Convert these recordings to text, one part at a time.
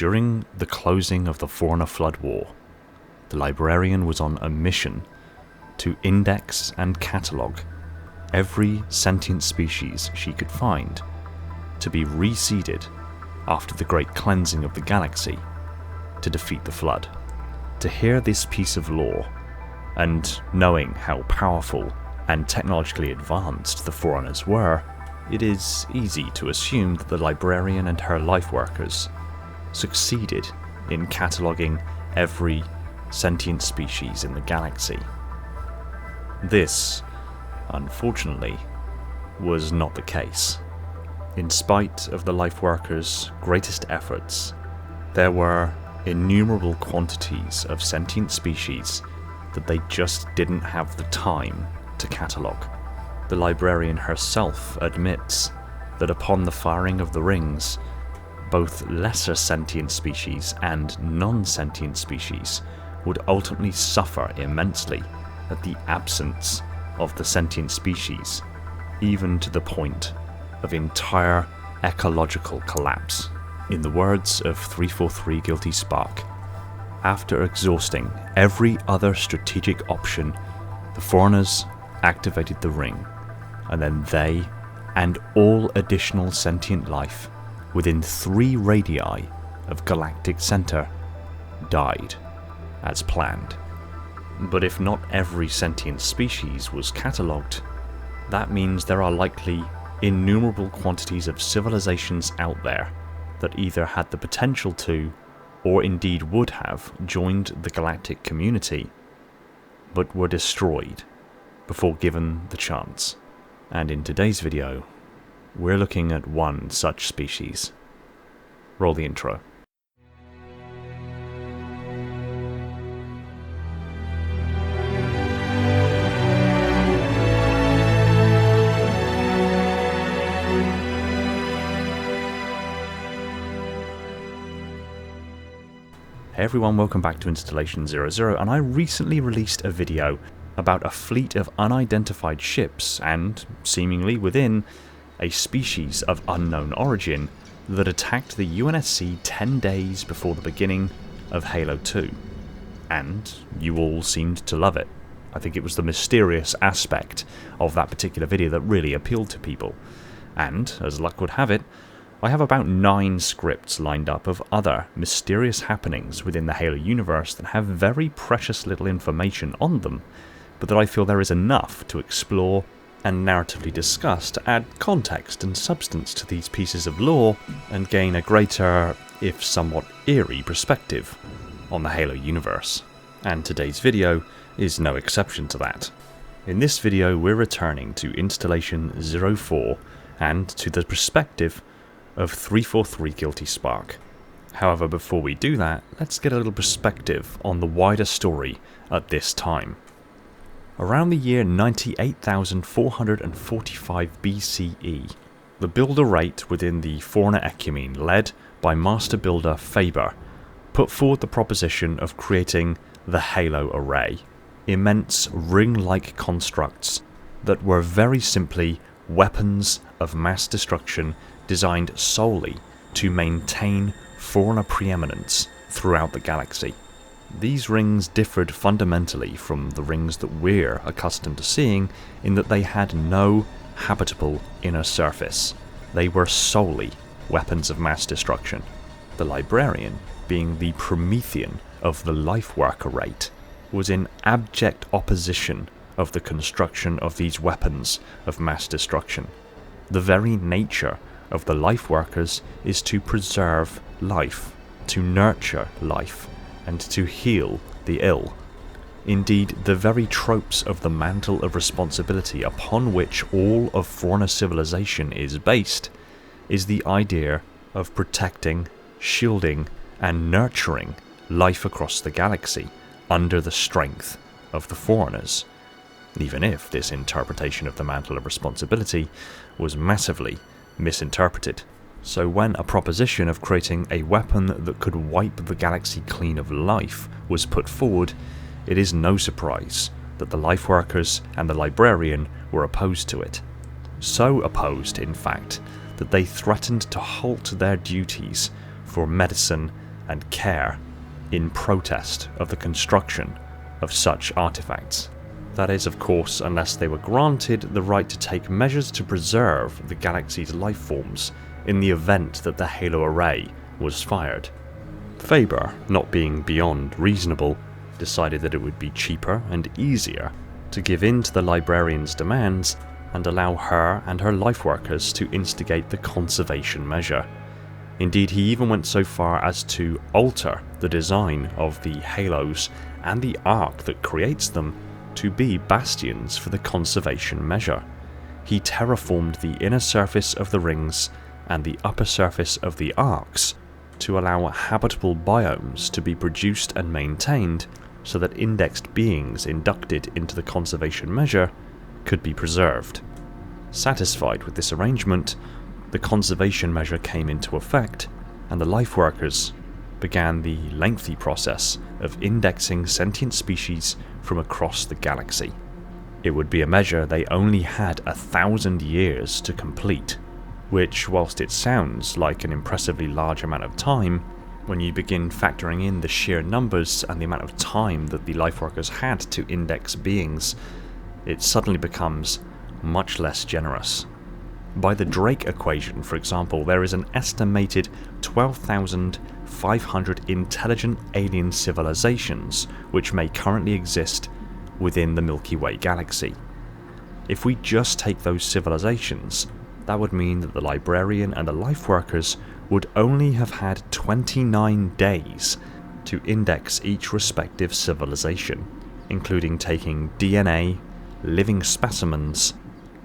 During the closing of the Fauna Flood War, the librarian was on a mission to index and catalogue every sentient species she could find to be reseeded after the great cleansing of the galaxy to defeat the Flood. To hear this piece of lore, and knowing how powerful and technologically advanced the Forerunners were, it is easy to assume that the librarian and her life workers succeeded in cataloguing every sentient species in the galaxy. This, unfortunately, was not the case. In spite of the life workers' greatest efforts, there were innumerable quantities of sentient species that they just didn't have the time to catalogue. The librarian herself admits that upon the firing of the rings, both lesser sentient species and non-sentient species would ultimately suffer immensely at the absence of the sentient species, even to the point of entire ecological collapse. In the words of 343 Guilty Spark, after exhausting every other strategic option, the Foreigners activated the ring, and then they, and all additional sentient life within 3 radii of galactic center, died as planned. But if not every sentient species was catalogued, that means there are likely innumerable quantities of civilizations out there that either had the potential to, or indeed would have, joined the galactic community, but were destroyed before given the chance. And in today's video, we're looking at one such species. Roll the intro. Hey everyone, welcome back to Installation 00, and I recently released a video about a fleet of unidentified ships and, seemingly within, a species of unknown origin that attacked the UNSC 10 days before the beginning of Halo 2. And you all seemed to love it. I think it was the mysterious aspect of that particular video that really appealed to people. And, as luck would have it, I have about 9 scripts lined up of other mysterious happenings within the Halo universe that have very precious little information on them, but that I feel there is enough to explore and narratively discuss to add context and substance to these pieces of lore and gain a greater, if somewhat eerie, perspective on the Halo universe. And today's video is no exception to that. In this video we're returning to Installation 04 and to the perspective of 343 Guilty Spark. However, before we do that, let's get a little perspective on the wider story at this time. Around the year 98,445 BCE, the builder rate within the Forna Ecumene, led by Master Builder Faber, put forward the proposition of creating the Halo Array, immense ring-like constructs that were very simply weapons of mass destruction designed solely to maintain Fauna preeminence throughout the galaxy. These rings differed fundamentally from the rings that we're accustomed to seeing in that they had no habitable inner surface. They were solely weapons of mass destruction. The librarian, being the Promethean of the life worker rate, was in abject opposition of the construction of these weapons of mass destruction. The very nature of the life workers is to preserve life, to nurture life, and to heal the ill. Indeed, the very tropes of the mantle of responsibility upon which all of Forna civilization is based is the idea of protecting, shielding, and nurturing life across the galaxy under the strength of the Foreigners, even if this interpretation of the mantle of responsibility was massively misinterpreted. So when a proposition of creating a weapon that could wipe the galaxy clean of life was put forward, it is no surprise that the life workers and the librarian were opposed to it. So opposed, in fact, that they threatened to halt their duties for medicine and care in protest of the construction of such artifacts. That is, of course, unless they were granted the right to take measures to preserve the galaxy's life forms in the event that the halo array was fired. Faber, not being beyond reasonable, decided that it would be cheaper and easier to give in to the librarian's demands and allow her and her life workers to instigate the conservation measure. Indeed, he even went so far as to alter the design of the halos and the arc that creates them to be bastions for the conservation measure. He terraformed the inner surface of the rings and the upper surface of the arcs to allow habitable biomes to be produced and maintained so that indexed beings inducted into the conservation measure could be preserved. Satisfied with this arrangement, the conservation measure came into effect, and the life workers began the lengthy process of indexing sentient species from across the galaxy. It would be a measure they only had 1,000 years to complete, which, whilst it sounds like an impressively large amount of time, when you begin factoring in the sheer numbers and the amount of time that the life workers had to index beings, it suddenly becomes much less generous. By the Drake equation, for example, there is an estimated 12,500 intelligent alien civilizations which may currently exist within the Milky Way galaxy. If we just take those civilizations, that would mean that the librarian and the life workers would only have had 29 days to index each respective civilization, including taking DNA, living specimens,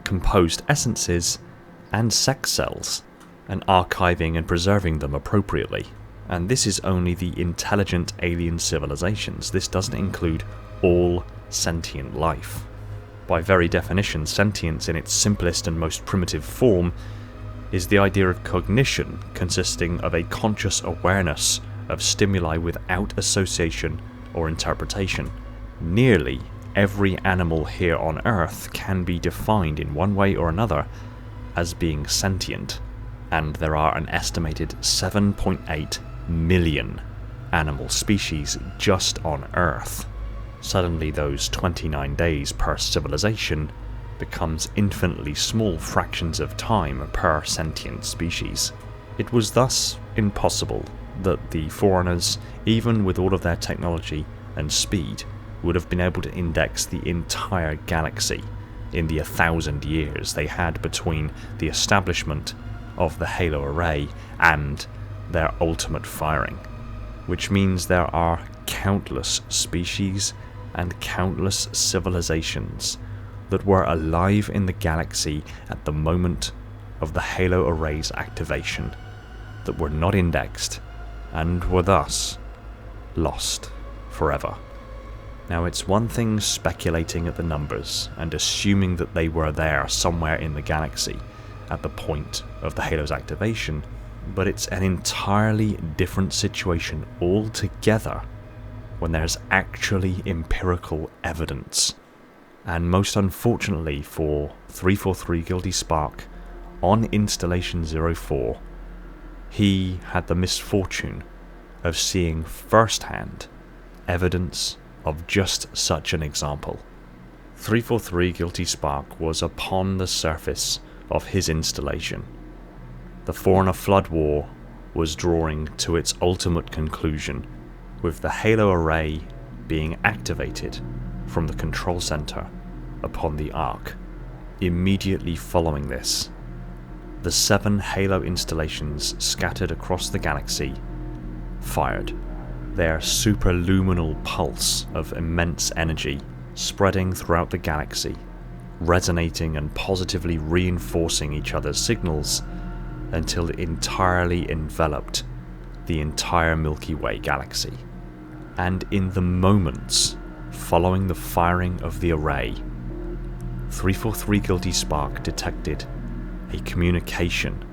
composed essences, and sex cells, and archiving and preserving them appropriately. And this is only the intelligent alien civilizations. This doesn't include all sentient life. By very definition, sentience in its simplest and most primitive form is the idea of cognition consisting of a conscious awareness of stimuli without association or interpretation. Nearly every animal here on Earth can be defined in one way or another as being sentient, and there are an estimated 7.8 million animal species just on Earth. Suddenly those 29 days per civilization becomes infinitely small fractions of time per sentient species. It was thus impossible that the foreigners, even with all of their technology and speed, would have been able to index the entire galaxy in the 1,000 years they had between the establishment of the halo array and their ultimate firing, which means there are countless species and countless civilizations that were alive in the galaxy at the moment of the halo array's activation that were not indexed and were thus lost forever. Now, it's one thing speculating at the numbers and assuming that they were there somewhere in the galaxy at the point of the halo's activation, but it's an entirely different situation altogether when there's actually empirical evidence. And most unfortunately for 343 Guilty Spark, on Installation 04, he had the misfortune of seeing firsthand evidence of just such an example. 343 Guilty Spark was upon the surface of his installation. The Foreigner Flood War was drawing to its ultimate conclusion, with the halo array being activated from the control center upon the Ark. Immediately following this, the 7 halo installations scattered across the galaxy fired, their superluminal pulse of immense energy spreading throughout the galaxy, resonating and positively reinforcing each other's signals until it entirely enveloped the entire Milky Way galaxy. And in the moments following the firing of the array, 343 Guilty Spark detected a communication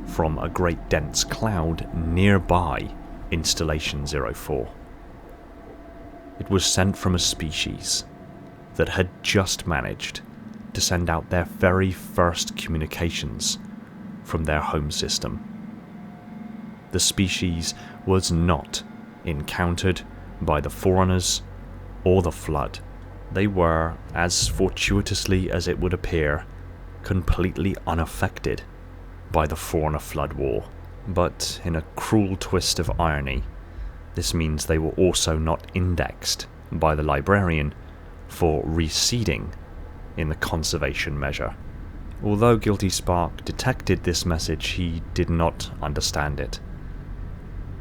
from a great dense cloud nearby Installation 04. It was sent from a species that had just managed to send out their very first communications from their home system. the species was not encountered by the Foreigners or the Flood. They were, as fortuitously as it would appear, completely unaffected by the Foreigner-Flood war. But in a cruel twist of irony, this means they were also not indexed by the librarian for reseeding in the conservation measure. Although Guilty Spark detected this message, he did not understand it.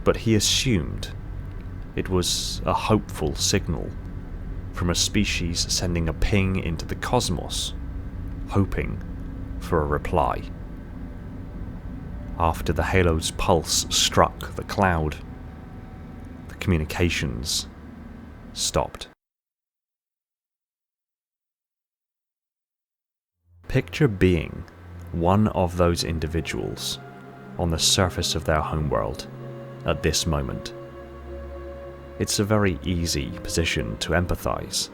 But he assumed it was a hopeful signal from a species sending a ping into the cosmos, hoping for a reply. After the halo's pulse struck the cloud, the communications stopped. Picture being one of those individuals on the surface of their homeworld at this moment. It's a very easy position to empathize.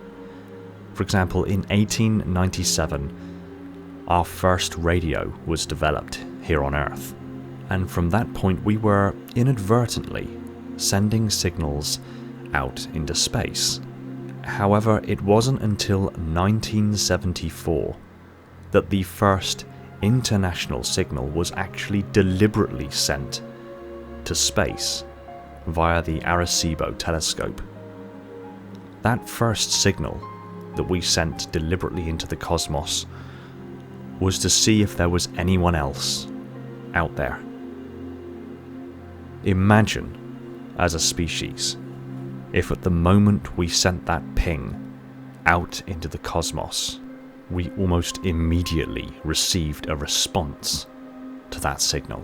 For example, in 1897, our first radio was developed here on Earth, and from that point we were inadvertently sending signals out into space. However, it wasn't until 1974 that the first international signal was actually deliberately sent to space via the Arecibo telescope. That first signal that we sent deliberately into the cosmos was to see if there was anyone else out there. Imagine, as a species, if at the moment we sent that ping out into the cosmos, we almost immediately received a response to that signal.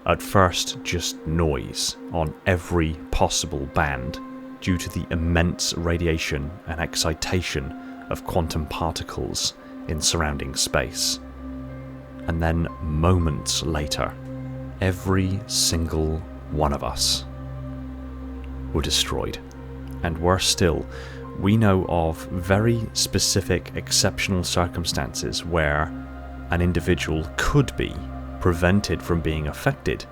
At first, just noise on every possible band due to the immense radiation and excitation of quantum particles in surrounding space. And then moments later, every single one of us were destroyed. And worse still, we know of very specific exceptional circumstances where an individual could be prevented from being affected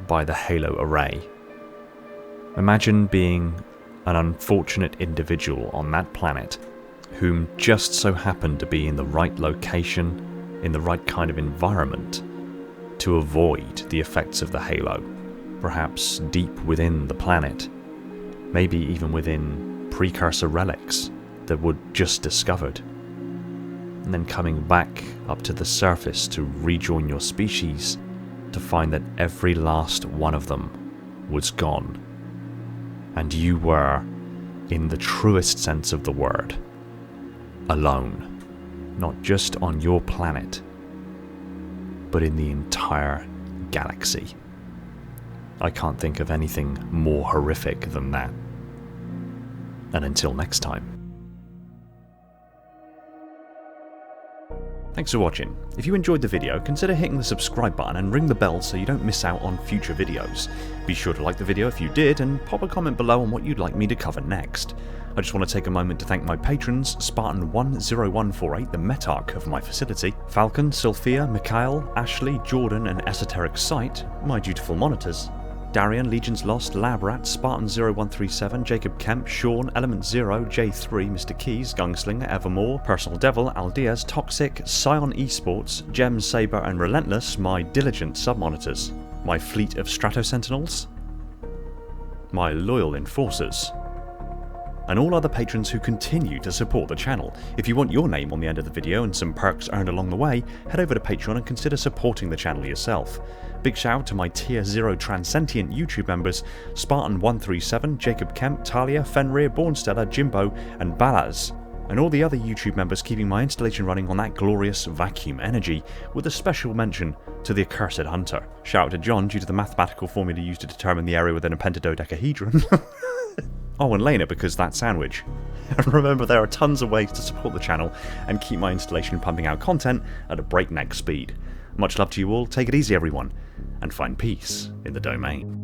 by the halo array. Imagine being an unfortunate individual on that planet whom just so happened to be in the right location, in the right kind of environment to avoid the effects of the halo, perhaps deep within the planet, maybe even within precursor relics that were just discovered, and then coming back up to the surface to rejoin your species to find that every last one of them was gone, and you were, in the truest sense of the word, alone, not just on your planet, but in the entire galaxy. I can't think of anything more horrific than that. And until next time. Thanks for watching. If you enjoyed the video, consider hitting the subscribe button and ring the bell so you don't miss out on future videos. Be sure to like the video if you did, and pop a comment below on what you'd like me to cover next. I just want to take a moment to thank my patrons, Spartan10148, the Metarch of my facility, Falcon, Sylphia, Mikhail, Ashley, Jordan and Esoteric Sight, my dutiful monitors, Darian, Legions Lost, Lab Rat, Spartan0137, Jacob Kemp, Sean, Element Zero, J3, Mr. Keys, Gunslinger, Evermore, Personal Devil, Aldeas, Toxic, Scion Esports, Gem, Saber and Relentless, my diligent sub-monitors, my fleet of Strato-Sentinels, my loyal enforcers, and all other patrons who continue to support the channel. If you want your name on the end of the video and some perks earned along the way, head over to Patreon and consider supporting the channel yourself. Big shout out to my Tier 0 Transcendent YouTube members, Spartan137, Jacob Kemp, Talia, Fenrir, Bornstella, Jimbo and Balaz, and all the other YouTube members keeping my installation running on that glorious vacuum energy, with a special mention to the Accursed Hunter. Shout out to John due to the mathematical formula used to determine the area within a pentadodecahedron. Oh, and Lena because that sandwich. And remember, there are tons of ways to support the channel and keep my installation pumping out content at a breakneck speed. Much love to you all, take it easy everyone, and find peace in the domain.